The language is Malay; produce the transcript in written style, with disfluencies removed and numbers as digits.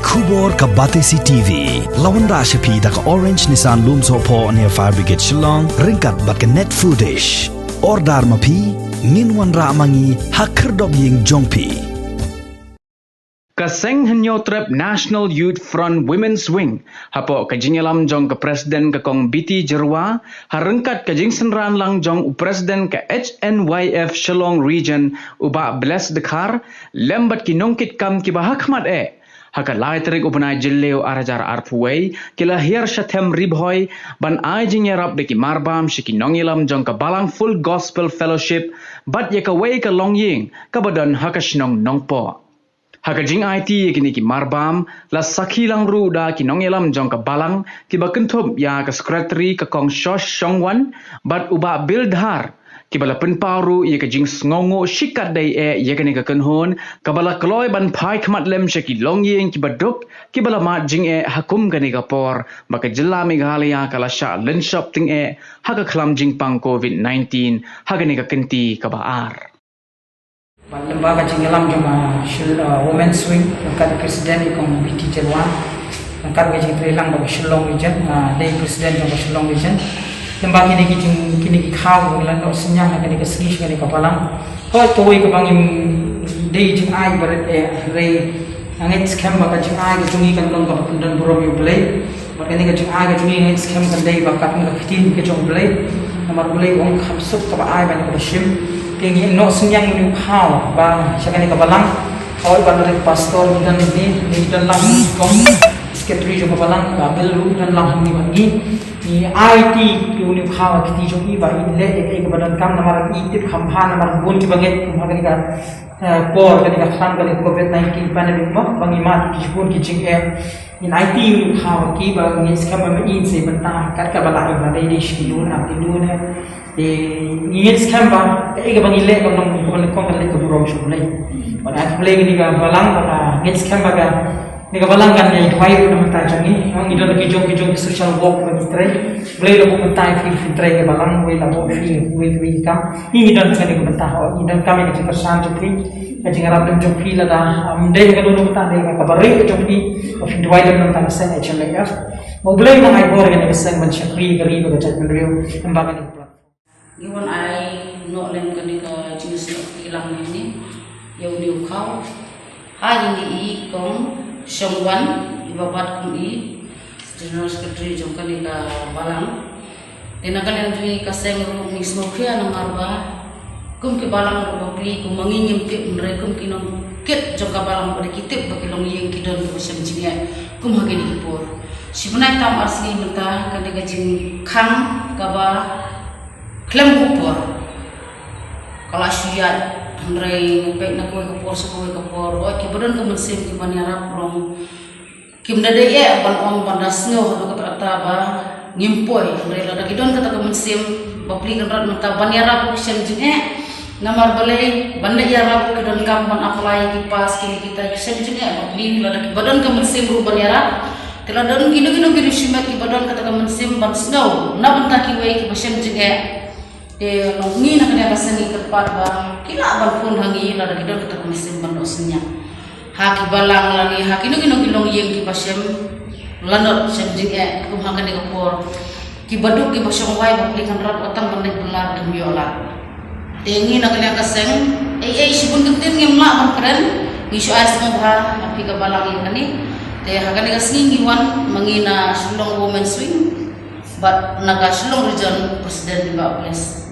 Kubor ka Batesi TV. Lawan Rashapi da ka Orange Nissan Lumso po near Fire Brigade Shillong. Ringkat bat ka net foodish. Ordar mapi. Minwan ra mangi hakerdog ying jongpi. Kaseng Hnyf National Youth Front Women's Wing hapo kajingalam jong ke presiden ke kong biti jerwa harengkat kajing senran lang jong presiden ke Hnyf Shillong region uba bless dekar lembat kinongkit kam ki bahakmat haka lai terik upanai jilleo arajar arpuway kila hier shatem ribhoy ban ai Jingïarap de ki marbam shiki nongilam jong ke Balang Full Gospel Fellowship bat ye ka way ka Longïing ka badon haka shnong Nongpoh. Haka jing IT kini ki marbam la sakhi lang ru da ki nongilam jong ka Balang ki bakentup ya ka secretary ka kong shosh shongwan bat uba bildhar ki bala penparu ye ka jing sngongo shikat dai ye kini ka kenhon ka bala kloy ban pai khmat lem shaki Longïing ki baduk ki bala mat jing hakum kani ka por baka jilla Meghalaya kala sha lenshop ting haka khlam jing pang COVID-19 haka ni ka kenti ka baar. Lembaga Jingïarap jong Women's Wing angkat presiden ikong BT Jerwan angkat wajib terhilang bagi Shillong region dari presiden jong Shillong region lembaga kini kau bulan senyang kini kesini kini Balang kau tuai kebangin dari jing ai berat rei angin scam baka jing ai kejungi kan long kapan dan burom yu belai baka ni kejung ai kejungi angin scam kan dari baka kan kefitin kejung belai nomor belai orang kapsuk kaba ai ban kebashim kini no senyang ni kau ba siapa ni Balang kau ban dari pastor dan ni dan lang kong secretary jong Balang kabel dan lang ni bagi ni IT ni kau kiti jong i ba ile kebadan kam nomor itip khamha nomor bun ki banget kumha ni ka por kani ka kham kani COVID-19 pandemic mo bangi mat ki pun ki jing in IT ni kau ki ba ni skam ma in se banta kat ka bala ba dai dish ki dun ap dun ni skam ba ka bangi le ko nom ko le ko le ko burom shub le ba ak play ni ka Balang ba ni skam ba ka ni ka Balang kan ni twai ru mata jangi ang idon ki jong social work ba ni trai play lo ko mata ki trai ka Balang we la bo fi we kam ni idon ka ni ko mata ho idon kam ni ka san to fi ka Jingïarap jong fi la da amde ka do mata ni ka bare jong fi of twai lo mata sa Hnyf mo play na ai bor ka ni sang man shakri gari ba ka rio lembaga ni Iwan ai no lem ka ni ka jenis ilang ni yau ni kau ha ni kong Shongwan ibabat kung general secretary jong kani ka Balang tinagalan jui kaseng ru mismo kya ng arba kum ki Balang ru bapli kum mangingim tip mre kum kinom kit jong ka Balang pada kitip baki Longïing kidon ko sem jinge kum hagini ipor sibunai tam asli menta kani ka jing khang ka ba klem upor kala syat Andrei ngepek nak kue kapor sekue kapor, oh kibaran kemensim Hnyf rong kim dade ban ong pandasnyo hado kata kata ba ngimpoi Andrei lada kidon kata kemensim bapli kan rat menta Hnyf kisem jinge namar balai bande Hnyf kidon kam ban apply kipas kini kita kisem jinge bapli lada kibadan kemensim ru Hnyf tiladon kino simat kibadan kata kemensim ban snow na banta kiwe kibasem jinge Longïing nak dia kasengi tepat ba kila ban pun hangi la da kidon kata mesin ban osnya haki Balang lani haki no ki Longïing ki pasem lanot sem jing kum hakan ni kapor ki baduk ki basong wai ba kan rat otang bandek belar demi ola tengi nak dia kaseng sibun kentin ngem la ban keren isu as ngobha api ka Balang ni te hakan ni kasengi wan mangina Shillong Women's Wing but naga Shillong region presiden di Bables